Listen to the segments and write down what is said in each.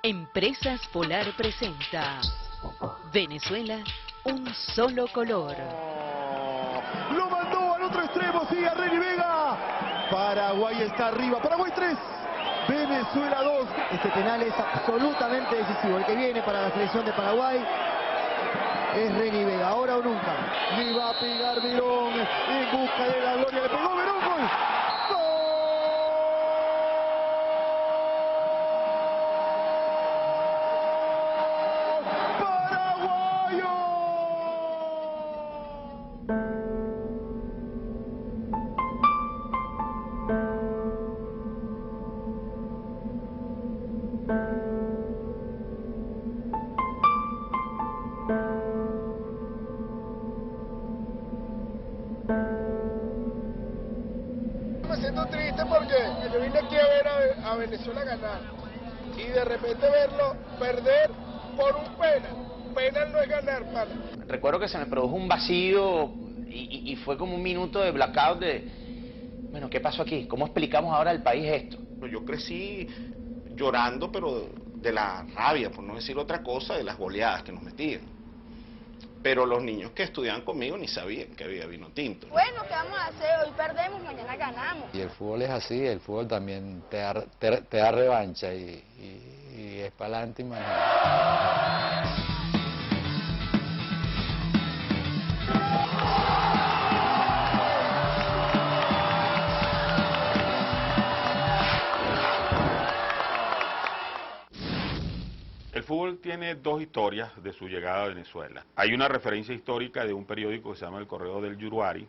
Empresas Polar presenta Venezuela, un solo color. Lo mandó al otro extremo, sigue a Reni Vega. Paraguay está arriba, Paraguay 3, Venezuela 2. Este penal es absolutamente decisivo. El que viene para la selección de Paraguay es Reni Vega, ahora o nunca. Le va a pegar Verón en busca de la gloria. Le pegó Verón, gol. Me siento triste porque yo vine aquí a ver a Venezuela ganar y de repente verlo perder por un penal. Penal no es ganar, pana. Recuerdo que se me produjo un vacío y fue como un minuto de blackout de, bueno, ¿qué pasó aquí? ¿Cómo explicamos ahora al país esto? Yo crecí llorando, pero de la rabia, por no decir otra cosa, de las goleadas que nos metían. Pero los niños que estudiaban conmigo ni sabían que había vino tinto. Bueno, ¿qué vamos a hacer? Hoy perdemos, mañana ganamos. Y el fútbol es así, el fútbol también te da revancha y es para adelante y más nada. El fútbol tiene dos historias de su llegada a Venezuela. Hay una referencia histórica de un periódico que se llama El Correo del Yuruari,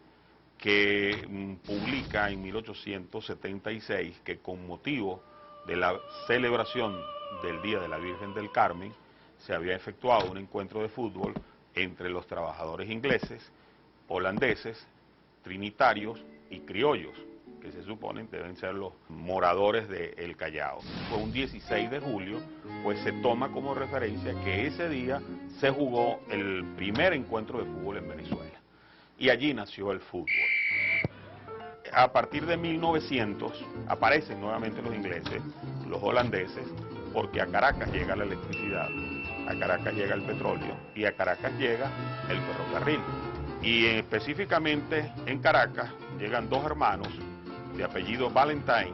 que publica en 1876 que con motivo de la celebración del Día de la Virgen del Carmen se había efectuado un encuentro de fútbol entre los trabajadores ingleses, holandeses, trinitarios y criollos, que se suponen deben ser los moradores de El Callao. Fue un 16 de julio, pues se toma como referencia que ese día se jugó el primer encuentro de fútbol en Venezuela. Y allí nació el fútbol. A partir de 1900 aparecen nuevamente los ingleses, los holandeses, porque a Caracas llega la electricidad, a Caracas llega el petróleo y a Caracas llega el ferrocarril. Y específicamente en Caracas llegan dos hermanos de apellido Valentine,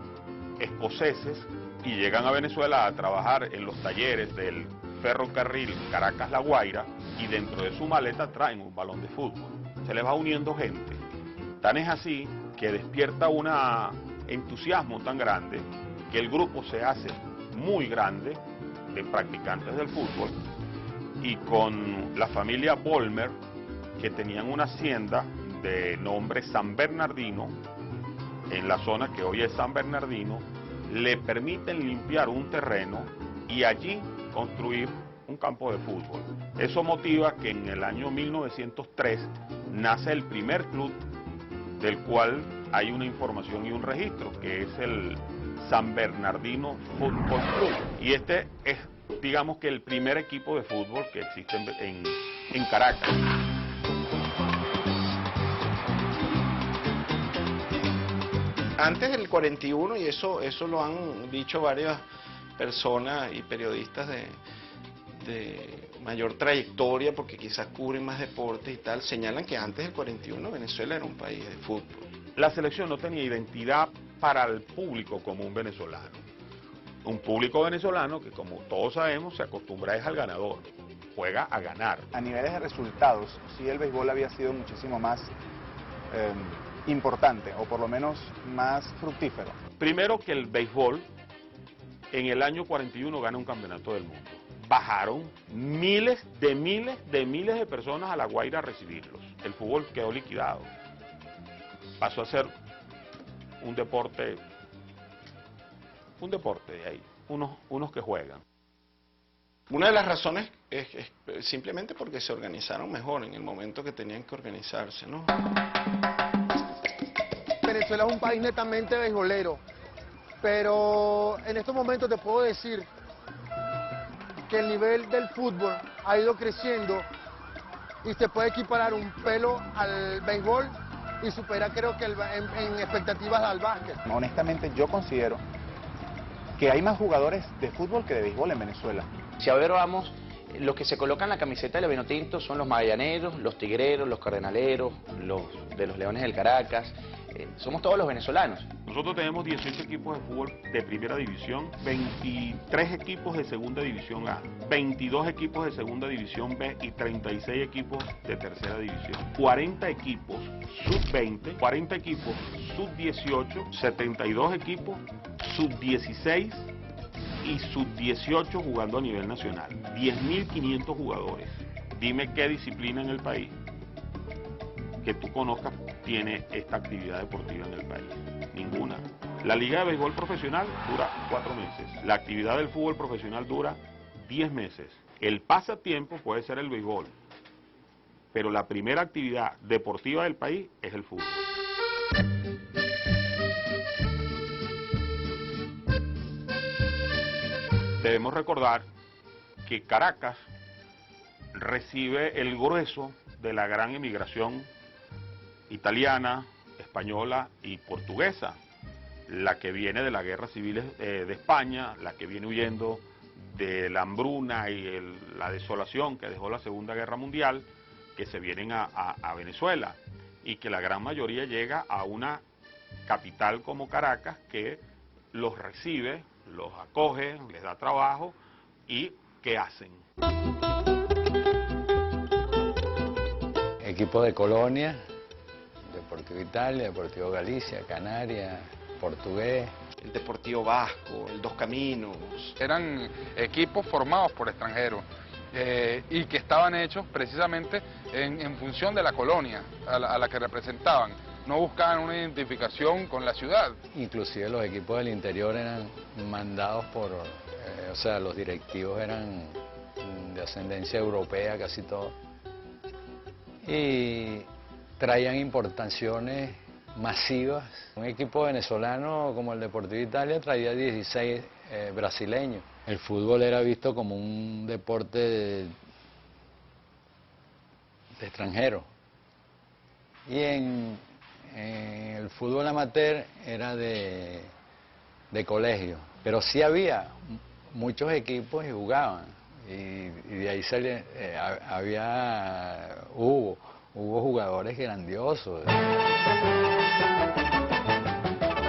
escoceses, y llegan a Venezuela a trabajar en los talleres del ferrocarril Caracas-La Guaira, y dentro de su maleta traen un balón de fútbol. Se les va uniendo gente. Tan es así que despierta un entusiasmo tan grande que el grupo se hace muy grande de practicantes del fútbol, y con la familia Bolmer, que tenían una hacienda de nombre San Bernardino, en la zona que hoy es San Bernardino, le permiten limpiar un terreno y allí construir un campo de fútbol. Eso motiva que en el año 1903 nace el primer club del cual hay una información y un registro, que es el San Bernardino Fútbol Club. Y este es, digamos que el primer equipo de fútbol que existe en Caracas. Antes del 41, y eso lo han dicho varias personas y periodistas de mayor trayectoria, porque quizás cubren más deportes y tal, señalan que antes del 41 Venezuela era un país de fútbol. La selección no tenía identidad para el público común venezolano. Un público venezolano que, como todos sabemos, se acostumbra es al ganador, juega a ganar. A niveles de resultados, sí, el béisbol había sido muchísimo más importante, o por lo menos más fructífero. Primero que el béisbol en el año 41 gana un campeonato del mundo. Bajaron miles de personas a La Guaira a recibirlos. El fútbol quedó liquidado. Pasó a ser un deporte de ahí, unos que juegan. Una de las razones es simplemente porque se organizaron mejor en el momento que tenían que organizarse, ¿no? Venezuela es un país netamente beisbolero, pero en estos momentos te puedo decir que el nivel del fútbol ha ido creciendo y se puede equiparar un pelo al béisbol y supera, creo que en expectativas al básquet. Honestamente yo considero que hay más jugadores de fútbol que de béisbol en Venezuela. Si a ver vamos, los que se colocan la camiseta de la Vinotinto son los magallaneros, los tigreros, los cardenaleros, los de los Leones del Caracas. Somos todos los venezolanos. Nosotros tenemos 18 equipos de fútbol de primera división, 23 equipos de segunda división A, 22 equipos de segunda división B y 36 equipos de tercera división. 40 equipos sub-20, 40 equipos sub-18, 72 equipos sub-16 y sub-18 jugando a nivel nacional. 10.500 jugadores. Dime qué disciplina en el país que tú conozcas tiene esta actividad deportiva en el país. Ninguna. La liga de béisbol profesional dura 4 meses. La actividad del fútbol profesional dura 10 meses. El pasatiempo puede ser el béisbol, pero la primera actividad deportiva del país es el fútbol. Debemos recordar que Caracas recibe el grueso de la gran emigración italiana, española y portuguesa, la que viene de las guerras civiles de España, la que viene huyendo de la hambruna y la desolación que dejó la Segunda Guerra Mundial, que se vienen a Venezuela, y que la gran mayoría llega a una capital como Caracas, que los recibe, los acoge, les da trabajo, y ¿qué hacen? Equipos de colonia, Deportivo Italia, Deportivo Galicia, Canarias, Portugués. El Deportivo Vasco, el Dos Caminos. Eran equipos formados por extranjeros y que estaban hechos precisamente en función de la colonia a la que representaban. No buscaban una identificación con la ciudad. Inclusive los equipos del interior eran mandados por, o sea, los directivos eran de ascendencia europea casi todos. Y traían importaciones masivas. Un equipo venezolano como el Deportivo Italia traía 16 brasileños. El fútbol era visto como un deporte de extranjero. Y en el fútbol amateur era de colegio. Pero sí había muchos equipos y jugaban. Y de ahí hubo jugadores grandiosos.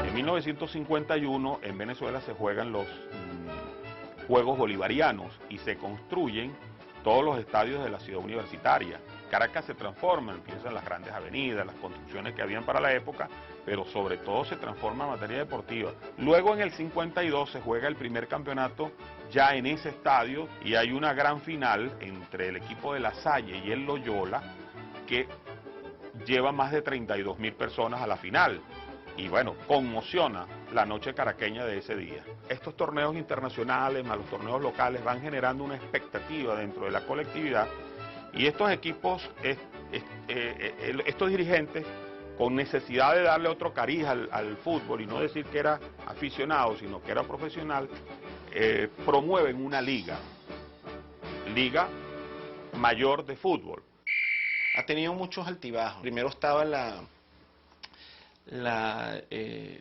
En 1951 en Venezuela se juegan los Juegos Bolivarianos y se construyen todos los estadios de la ciudad universitaria. Caracas se transforma, empiezan las grandes avenidas, las construcciones que habían para la época, pero sobre todo se transforma en materia deportiva. Luego en el 52 se juega el primer campeonato ya en ese estadio y hay una gran final entre el equipo de La Salle y el Loyola que lleva más de 32.000 personas a la final. Y bueno, conmociona la noche caraqueña de ese día. Estos torneos internacionales más los torneos locales van generando una expectativa dentro de la colectividad y estos equipos, estos dirigentes, con necesidad de darle otro cariz al fútbol y no decir que era aficionado, sino que era profesional, promueven una liga mayor de fútbol. Ha tenido muchos altibajos. Primero estaba la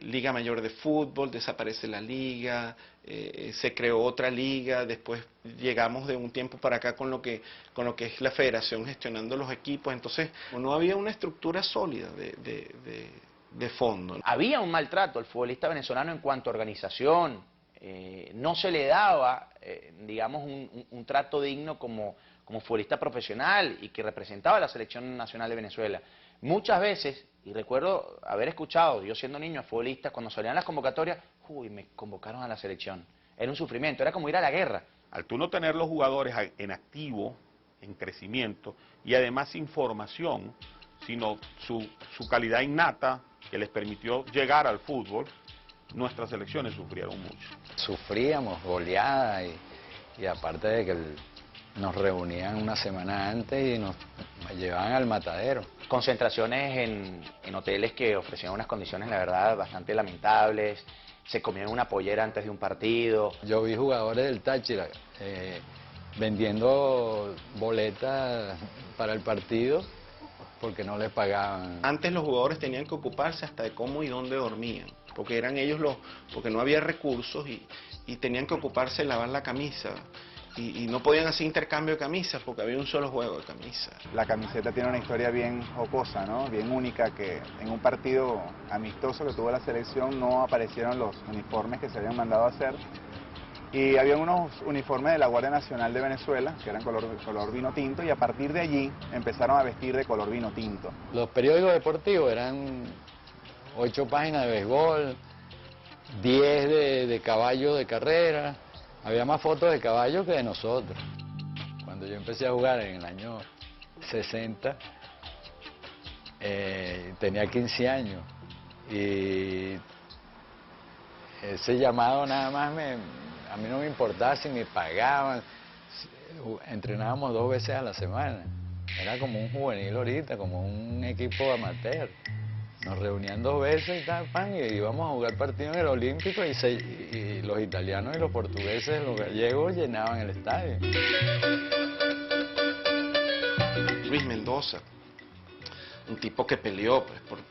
Liga Mayor de Fútbol, desaparece la liga, se creó otra liga, después llegamos de un tiempo para acá con lo que es la federación gestionando los equipos, entonces no había una estructura sólida de fondo. Había un maltrato al futbolista venezolano en cuanto a organización, no se le daba, digamos, un trato digno como futbolista profesional y que representaba a la selección nacional de Venezuela. Muchas veces, y recuerdo haber escuchado, yo siendo niño, a futbolistas, cuando salían las convocatorias, uy, me convocaron a la selección. Era un sufrimiento, era como ir a la guerra. Al tú no tener los jugadores en activo, en crecimiento, y además sin formación, sino su calidad innata que les permitió llegar al fútbol, nuestras selecciones sufrieron mucho. Sufríamos goleadas y aparte de que nos reunían una semana antes y nos llevaban al matadero. Concentraciones en hoteles que ofrecían unas condiciones, la verdad, bastante lamentables. Se comían una pollera antes de un partido. Yo vi jugadores del Táchira vendiendo boletas para el partido porque no les pagaban. Antes los jugadores tenían que ocuparse hasta de cómo y dónde dormían. porque eran ellos porque no había recursos y tenían que ocuparse de lavar la camisa. Y no podían hacer intercambio de camisas porque había un solo juego de camisas. La camiseta tiene una historia bien jocosa, ¿no? Bien única, que en un partido amistoso que tuvo la selección no aparecieron los uniformes que se habían mandado a hacer. Y había unos uniformes de la Guardia Nacional de Venezuela, que eran color vino tinto, y a partir de allí empezaron a vestir de color vino tinto. Los periódicos deportivos eran 8 páginas de béisbol, 10 de caballo de carrera. Había más fotos de caballo que de nosotros. Cuando yo empecé a jugar en el año 60, tenía 15 años. Y ese llamado nada más a mí no me importaba si me pagaban. Entrenábamos 2 veces a la semana. Era como un juvenil ahorita, como un equipo amateur. Nos reunían 2 veces y íbamos a jugar partidos en el Olímpico y los italianos y los portugueses, los gallegos llenaban el estadio. Luis Mendoza, un tipo que peleó pues,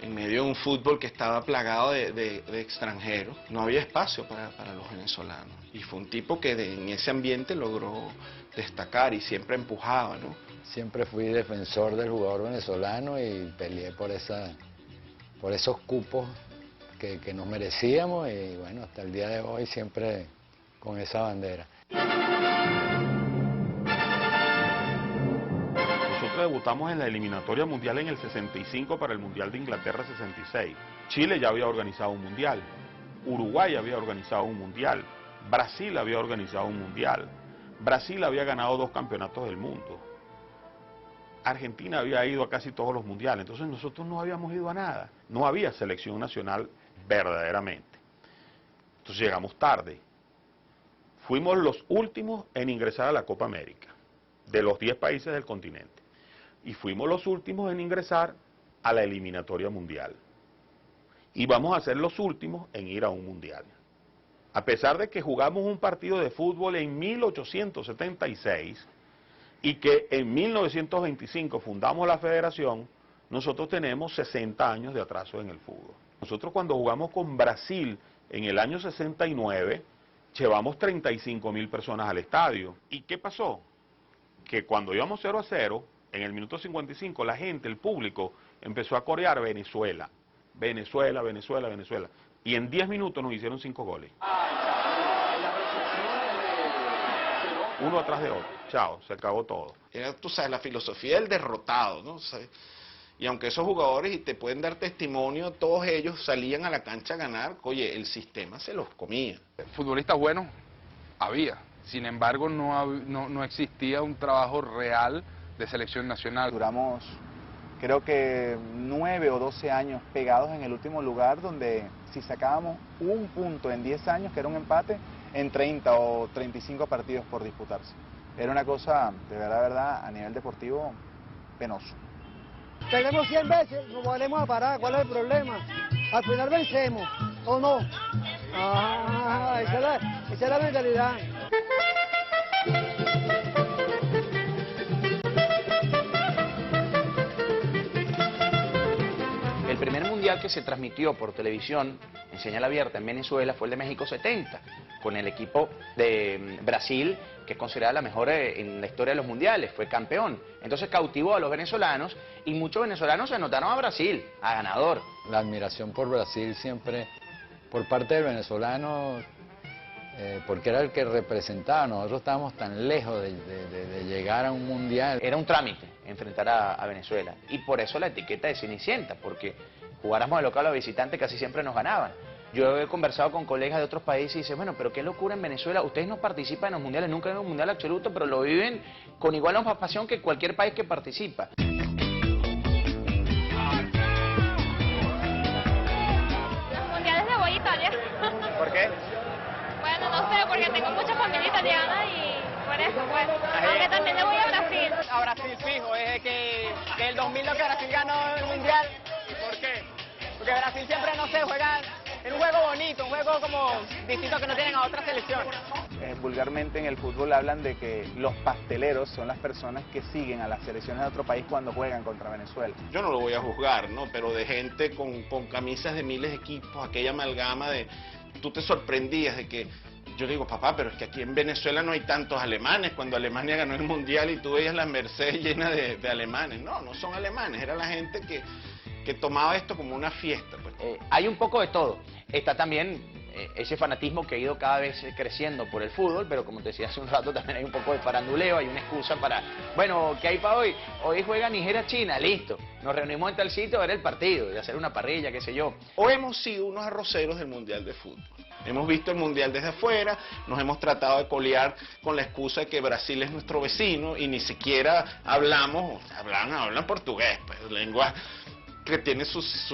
en medio de un fútbol que estaba plagado de extranjeros. No había espacio para los venezolanos. Y fue un tipo que en ese ambiente logró destacar y siempre empujaba, ¿no? Siempre fui defensor del jugador venezolano y peleé por esos cupos que nos merecíamos y bueno, hasta el día de hoy siempre con esa bandera. Nosotros debutamos en la eliminatoria mundial en el 65 para el Mundial de Inglaterra 66. Chile ya había organizado un mundial, Uruguay había organizado un mundial, Brasil había organizado un mundial, Brasil había ganado 2 campeonatos del mundo. Argentina había ido a casi todos los mundiales, entonces nosotros no habíamos ido a nada. No había selección nacional verdaderamente. Entonces llegamos tarde. Fuimos los últimos en ingresar a la Copa América, de los 10 países del continente. Y fuimos los últimos en ingresar a la eliminatoria mundial. Y vamos a ser los últimos en ir a un mundial. A pesar de que jugamos un partido de fútbol en 1876, y que en 1925 fundamos la federación, nosotros tenemos 60 años de atraso en el fútbol. Nosotros cuando jugamos con Brasil en el año 69, llevamos 35.000 personas al estadio. ¿Y qué pasó? Que cuando íbamos 0-0, en el minuto 55, la gente, el público, empezó a corear Venezuela, Venezuela, Venezuela, Venezuela. Y en 10 minutos nos hicieron 5 goles. Uno atrás de otro. Chao, se acabó todo. Era, tú sabes, la filosofía del derrotado, ¿no? ¿Sabes? Y aunque esos jugadores, y te pueden dar testimonio, todos ellos salían a la cancha a ganar, oye, el sistema se los comía. Futbolistas buenos había, sin embargo no existía un trabajo real de selección nacional. Duramos, creo que 9 o 12 años pegados en el último lugar, donde si sacábamos un punto en 10 años, que era un empate, en 30 o 35 partidos por disputarse. Era una cosa, de verdad, a nivel deportivo, penoso. Perdemos 100 veces, nos volvemos a parar, ¿cuál es el problema? Al final vencemos, ¿o no? Ah, esa es la mentalidad. El primer mundial que se transmitió por televisión en señal abierta en Venezuela fue el de México 70, con el equipo de Brasil, que es considerada la mejor en la historia de los mundiales, fue campeón. Entonces cautivó a los venezolanos y muchos venezolanos se anotaron a Brasil, a ganador. La admiración por Brasil siempre, por parte del venezolano, porque era el que representaba. Nosotros estábamos tan lejos de llegar a un mundial. Era un trámite enfrentar a Venezuela y por eso la etiqueta de Cenicienta, porque jugáramos de local o visitante casi siempre nos ganaban. Yo he conversado con colegas de otros países y dicen, bueno, pero qué locura en Venezuela, ustedes no participan en los mundiales, nunca en un mundial absoluto, pero lo viven con igual o más pasión que cualquier país que participa. Los mundiales de voy a Italia. ¿Por qué? Bueno, no sé, porque tengo mucha familia italiana y por eso, pues. Aunque también le voy a Brasil. A Brasil fijo, es que el 2002 que Brasil ganó el mundial. ¿Por qué? Porque Brasil siempre, no sé, juega en un juego bonito, un juego como distinto que no tienen a otras selecciones. vulgarmente en el fútbol hablan de que los pasteleros son las personas que siguen a las selecciones de otro país cuando juegan contra Venezuela. Yo no lo voy a juzgar, ¿no? Pero de gente con camisas de miles de equipos, aquella amalgama de... Tú te sorprendías de que... Yo digo, papá, pero es que aquí en Venezuela no hay tantos alemanes. Cuando Alemania ganó el Mundial y tú veías la Mercedes llena de alemanes. No, no son alemanes, era la gente que tomaba esto como una fiesta. Pues. Hay un poco de todo. Está también ese fanatismo que ha ido cada vez creciendo por el fútbol, pero como te decía hace un rato, también hay un poco de faranduleo, hay una excusa para, bueno, ¿qué hay para hoy? Hoy juega Nigeria-China, listo. Nos reunimos en tal sitio a ver el partido y hacer una parrilla, qué sé yo. O hemos sido unos arroceros del Mundial de Fútbol. Hemos visto el Mundial desde afuera, nos hemos tratado de colear con la excusa de que Brasil es nuestro vecino y ni siquiera hablan portugués, pues, lengua que tiene sus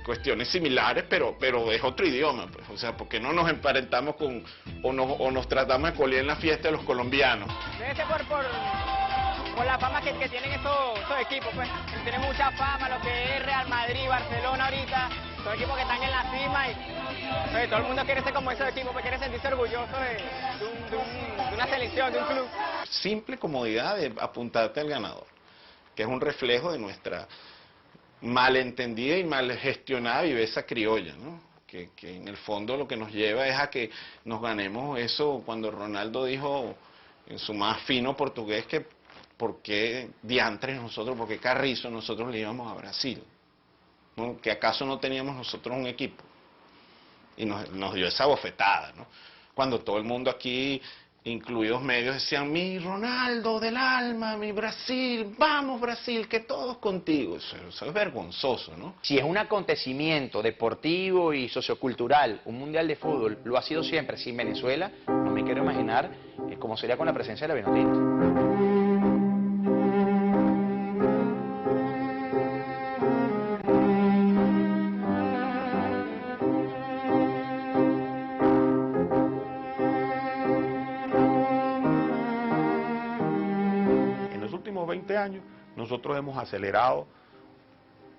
cuestiones similares, pero es otro idioma, pues. O sea, porque no nos emparentamos con, o nos tratamos de colear en la fiesta de los colombianos. Debe ser por la fama que tienen estos equipos, pues. Tienen mucha fama, lo que es Real Madrid, Barcelona ahorita, son equipos que están en la cima y pues, todo el mundo quiere ser como esos equipos, pues quiere sentirse orgulloso de una selección, de un club. Simple comodidad de apuntarte al ganador, que es un reflejo de nuestra malentendida y mal gestionada viveza criolla, ¿no? Que en el fondo lo que nos lleva es a que nos ganemos eso cuando Ronaldo dijo en su más fino portugués que por qué diantres nosotros, por qué carrizo nosotros le íbamos a Brasil, ¿no? Que acaso no teníamos nosotros un equipo, y nos dio esa bofetada, ¿no? Cuando todo el mundo aquí, incluidos medios, decían, mi Ronaldo del alma, mi Brasil, vamos Brasil, que todos contigo. Eso es vergonzoso, ¿no? Si es un acontecimiento deportivo y sociocultural, un mundial de fútbol, lo ha sido siempre, sin Venezuela, no me quiero imaginar cómo sería con la presencia de la Vinotinto. Años, nosotros hemos acelerado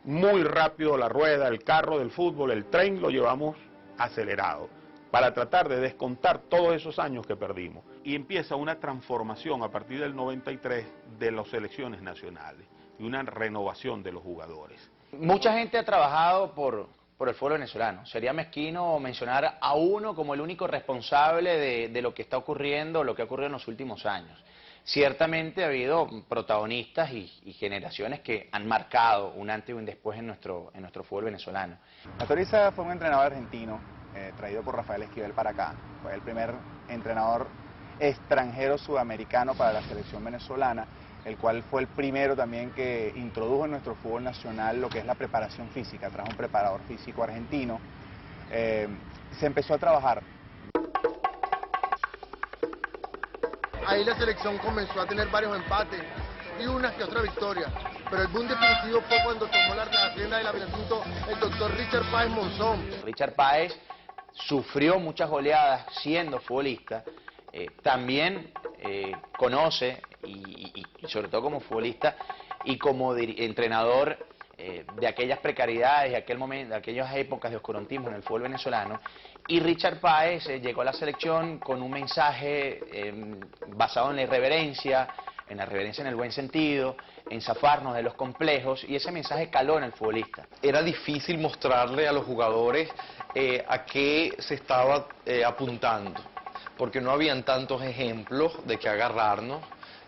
muy rápido la rueda, el carro del fútbol, el tren lo llevamos acelerado para tratar de descontar todos esos años que perdimos. Y empieza una transformación a partir del 93 de las selecciones nacionales y una renovación de los jugadores. Mucha gente ha trabajado por el fútbol venezolano. Sería mezquino mencionar a uno como el único responsable de lo que está ocurriendo, lo que ha ocurrido en los últimos años. Ciertamente ha habido protagonistas y generaciones que han marcado un antes y un después en nuestro fútbol venezolano. Atoriza fue un entrenador argentino traído por Rafael Esquivel para acá. Fue el primer entrenador extranjero sudamericano para la selección venezolana, el cual fue el primero también que introdujo en nuestro fútbol nacional lo que es la preparación física. Trajo un preparador físico argentino. Se empezó a trabajar. Ahí la selección comenzó a tener varios empates y una que otra victoria. Pero el boom definitivo fue cuando tomó la rienda de la Vinotinto el doctor Richard Páez Monzón. Richard Páez sufrió muchas goleadas siendo futbolista, también conoce, y sobre todo como futbolista y como entrenador de aquellas precariedades, de aquel momento, de aquellas épocas de oscurantismo en el fútbol venezolano. Y Richard Páez llegó a la selección con un mensaje basado en la irreverencia, en el buen sentido, en zafarnos de los complejos, y ese mensaje caló en el futbolista. Era difícil mostrarle a los jugadores a qué se estaba apuntando, porque no habían tantos ejemplos de que agarrarnos.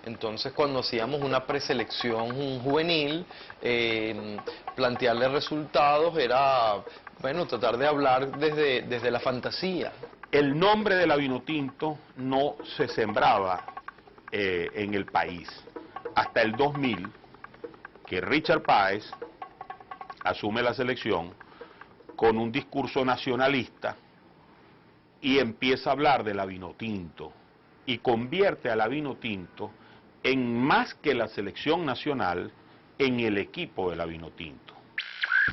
Entonces, cuando hacíamos una preselección juvenil, plantearle resultados era, bueno, tratar de hablar desde la fantasía. El nombre de la Vinotinto no se sembraba en el país hasta el 2000, que Richard Páez asume la selección con un discurso nacionalista y empieza a hablar de la Vinotinto y convierte a la Vinotinto en más que la selección nacional, en el equipo de la Vinotinto.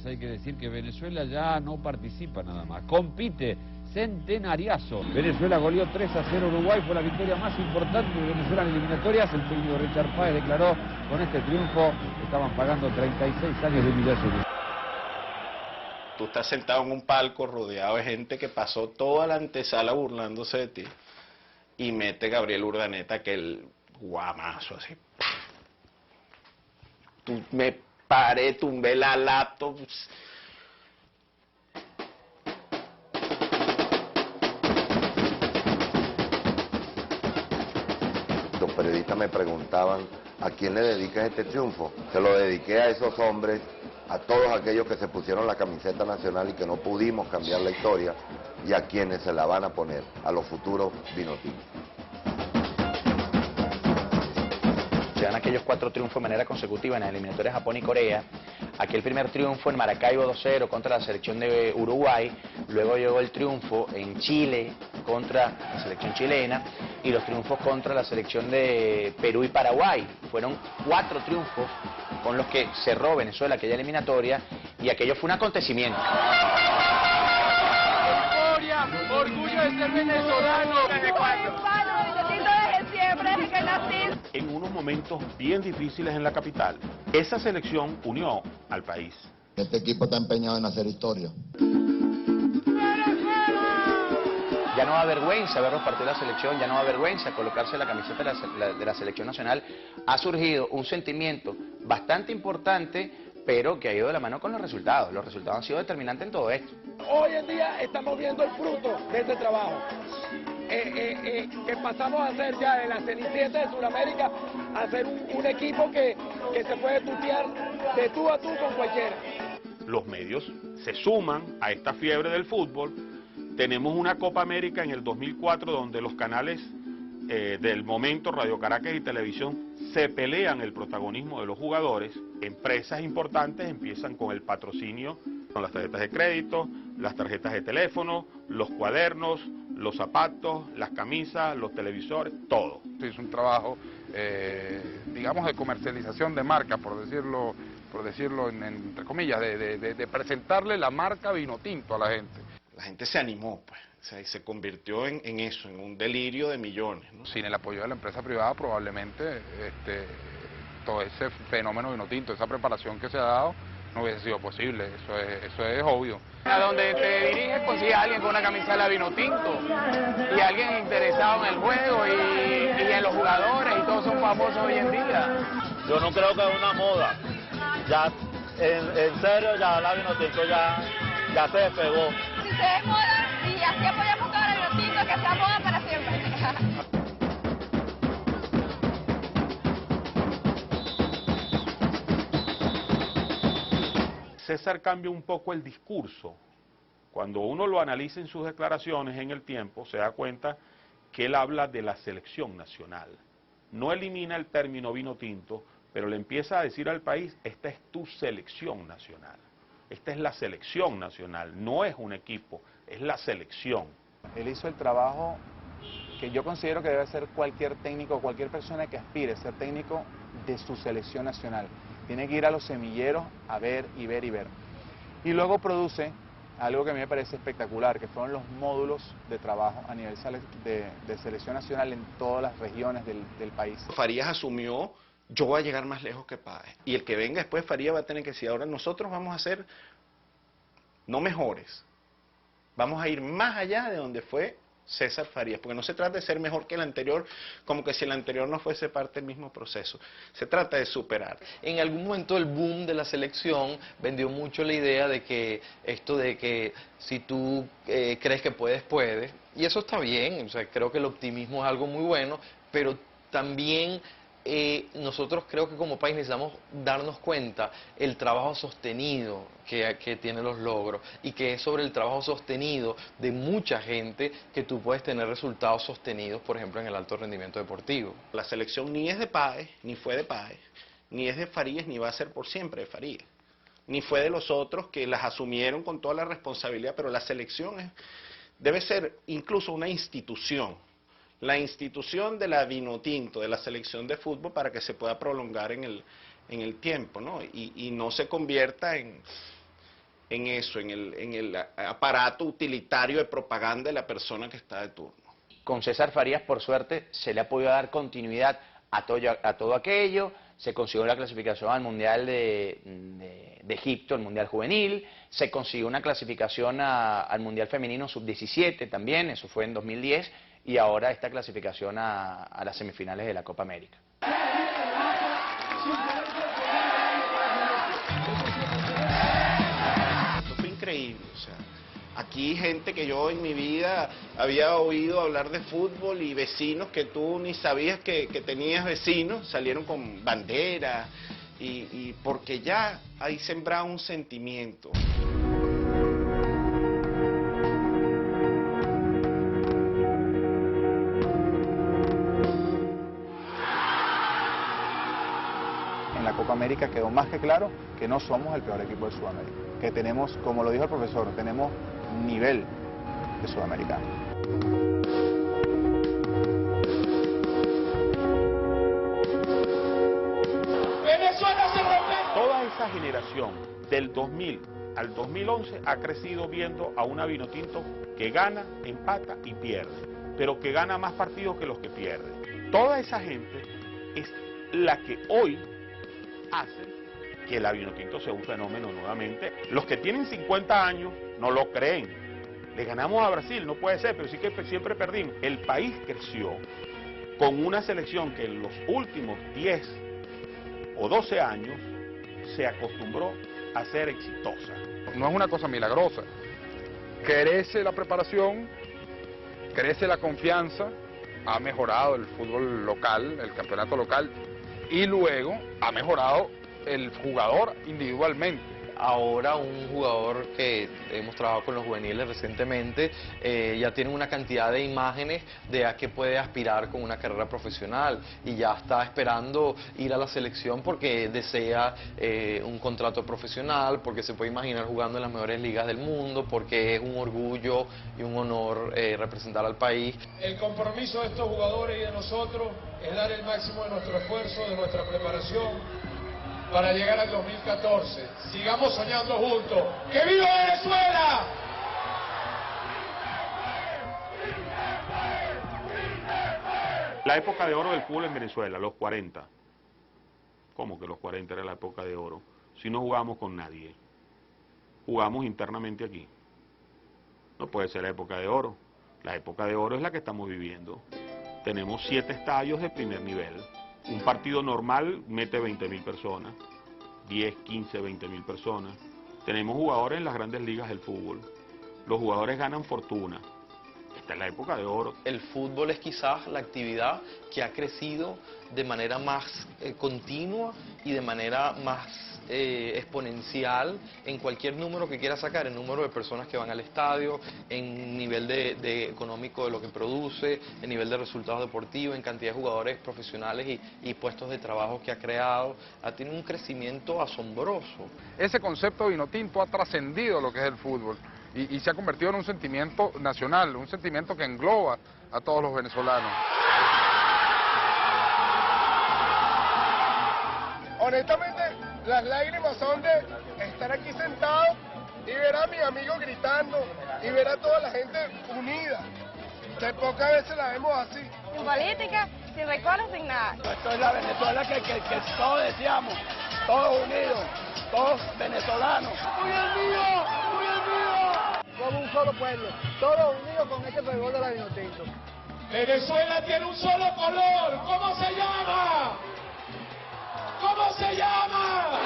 Hay que decir que Venezuela ya no participa nada más, compite, centenariazo. Venezuela goleó 3-0 a Uruguay, fue la victoria más importante de Venezuela en eliminatorias. El técnico Richard Páez declaró, con este triunfo estaban pagando 36 años de humillación. Tú estás sentado en un palco rodeado de gente que pasó toda la antesala burlándose de ti. y mete Gabriel Urdaneta que el guamazo así. Me paré, tumbé la laptop. Los periodistas me preguntaban, ¿a quién le dedicas este triunfo? Se lo dediqué a esos hombres, a todos aquellos que se pusieron la camiseta nacional y que no pudimos cambiar la historia, y a quienes se la van a poner, a los futuros vinotintos. Se dan aquellos 4 triunfos de manera consecutiva en las eliminatorias Japón y Corea. Aquel primer triunfo en Maracaibo 2-0 contra la selección de Uruguay, luego llegó el triunfo en Chile contra la selección chilena y los triunfos contra la selección de Perú y Paraguay. Fueron 4 triunfos con los que cerró Venezuela aquella eliminatoria y aquello fue un acontecimiento. Euforia, orgullo de ser venezolano. ¿Desde cuándo? Desde siempre, desde que nací. En unos momentos bien difíciles en la capital, esa selección unió al país. Este equipo está empeñado en hacer historia. Ya no da vergüenza ver los partidos de la selección, ya no da vergüenza colocarse la camiseta de la selección nacional. Ha surgido un sentimiento bastante importante, pero que ha ido de la mano con los resultados. Los resultados han sido determinantes en todo esto. Hoy en día estamos viendo el fruto de ese trabajo. Que pasamos a ser ya de la Cenicienta de Sudamérica a ser un equipo que se puede tutear de tú a tú con cualquiera. Los medios se suman a esta fiebre del fútbol. Tenemos una Copa América en el 2004 donde los canales del momento, Radio Caracas y Televisión, se pelean el protagonismo de los jugadores. Empresas importantes empiezan con el patrocinio, con las tarjetas de crédito, las tarjetas de teléfono, los cuadernos, los zapatos, las camisas, los televisores, todo. Es un trabajo, digamos, de comercialización de marca, por decirlo entre comillas, de presentarle la marca Vinotinto a la gente. La gente se animó, pues, o sea, y se convirtió en eso, en un delirio de millones, ¿no? Sin el apoyo de la empresa privada, probablemente todo ese fenómeno Vinotinto, esa preparación que se ha dado, no hubiese sido posible, eso es obvio. A donde te diriges consigue a alguien con una camisa de la Vinotinto y alguien interesado en el juego y en los jugadores, y todos son famosos hoy en día. Yo no creo que es una moda, ya en serio ya la Vinotinto ya se despegó. Si se ve moda y así apoyamos cada Vinotinto, que sea moda para siempre. César cambia un poco el discurso. Cuando uno lo analiza en sus declaraciones en el tiempo, se da cuenta que él habla de la selección nacional. No elimina el término Vinotinto, pero le empieza a decir al país, esta es tu selección nacional. Esta es la selección nacional, no es un equipo, es la selección. Él hizo el trabajo que yo considero que debe hacer cualquier técnico, cualquier persona que aspire a ser técnico de su selección nacional. Tiene que ir a los semilleros a ver y ver y ver. Y luego produce algo que a mí me parece espectacular, que fueron los módulos de trabajo a nivel de selección nacional en todas las regiones del país. Farías asumió, yo voy a llegar más lejos que Páez. Y el que venga después, Farías va a tener que decir, ahora nosotros vamos a ser, no mejores, vamos a ir más allá de donde fue César Farías, porque no se trata de ser mejor que el anterior, como que si el anterior no fuese parte del mismo proceso. Se trata de superar. En algún momento el boom de la selección vendió mucho la idea de que esto de que si tú crees que puedes, puedes. Y eso está bien, o sea, creo que el optimismo es algo muy bueno, pero también nosotros creo que como país necesitamos darnos cuenta el trabajo sostenido que tiene los logros y que es sobre el trabajo sostenido de mucha gente que tú puedes tener resultados sostenidos, por ejemplo, en el alto rendimiento deportivo. La selección ni es de Páez, ni fue de Páez, ni es de Farías, ni va a ser por siempre de Farías, ni fue de los otros que las asumieron con toda la responsabilidad, pero la selección debe ser incluso una institución. La institución de la Vinotinto, de la selección de fútbol, para que se pueda prolongar en el tiempo, ¿no? Y no se convierta en eso, en el aparato utilitario de propaganda de la persona que está de turno. Con César Farías, por suerte, se le ha podido dar continuidad a todo aquello. Se consiguió la clasificación al Mundial de Egipto, el Mundial Juvenil. Se consiguió una clasificación al Mundial Femenino Sub-17 también, eso fue en 2010. y ahora esta clasificación a las semifinales de la Copa América. Esto fue increíble, o sea, aquí gente que yo en mi vida había oído hablar de fútbol y vecinos que tú ni sabías que tenías vecinos, salieron con banderas y porque ya ahí sembraba un sentimiento. En la Copa América quedó más que claro que no somos el peor equipo de Sudamérica, que tenemos, como lo dijo el profesor, tenemos nivel de sudamericano. Toda esa generación del 2000 al 2011 ha crecido viendo a una Vinotinto que gana, empata y pierde, pero que gana más partidos que los que pierde. Toda esa gente es la que hoy hace que la Vinotinto sea un fenómeno nuevamente. Los que tienen 50 años no lo creen. Le ganamos a Brasil, no puede ser, pero sí que siempre perdimos. El país creció con una selección que en los últimos 10 o 12 años se acostumbró a ser exitosa. No es una cosa milagrosa. Crece la preparación, crece la confianza, ha mejorado el fútbol local, el campeonato local, y luego ha mejorado el jugador individualmente. Ahora un jugador que hemos trabajado con los juveniles recientemente ya tiene una cantidad de imágenes de a qué puede aspirar con una carrera profesional y ya está esperando ir a la selección porque desea un contrato profesional, porque se puede imaginar jugando en las mejores ligas del mundo, porque es un orgullo y un honor representar al país. El compromiso de estos jugadores y de nosotros es dar el máximo de nuestro esfuerzo, de nuestra preparación, para llegar al 2014. Sigamos soñando juntos. ¡Que viva Venezuela! La época de oro del fútbol en Venezuela, los 40. ¿Cómo que los 40 era la época de oro? Si no jugamos con nadie. Jugamos internamente aquí. No puede ser la época de oro. La época de oro es la que estamos viviendo. Tenemos 7 estadios de primer nivel. Un partido normal mete 20.000 personas, 10, 15, 20.000 personas. Tenemos jugadores en las grandes ligas del fútbol. Los jugadores ganan fortuna. Esta es la época de oro. El fútbol es quizás la actividad que ha crecido de manera más continua y de manera más exponencial en cualquier número que quiera sacar, en número de personas que van al estadio, en nivel de económico de lo que produce, en nivel de resultados deportivos, en cantidad de jugadores profesionales y puestos de trabajo que ha creado. Ha tenido un crecimiento asombroso. Ese concepto Vinotinto ha trascendido lo que es el fútbol y se ha convertido en un sentimiento nacional, un sentimiento que engloba a todos los venezolanos. Honestamente, las lágrimas son de estar aquí sentado y ver a mis amigos gritando y ver a toda la gente unida, que pocas veces la vemos así. Sin política, sin recuerdos, sin nada. Esto es la Venezuela que todos deseamos, todos unidos, todos venezolanos. ¡Muy unidos! ¡Muy unidos! Como un solo pueblo, todos unidos con este fervor de la Vinotinto. Venezuela tiene un solo color. ¿Cómo se llama? ¿Cómo se llama?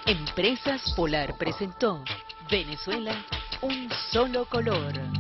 Empresas Polar presentó Venezuela, un solo color.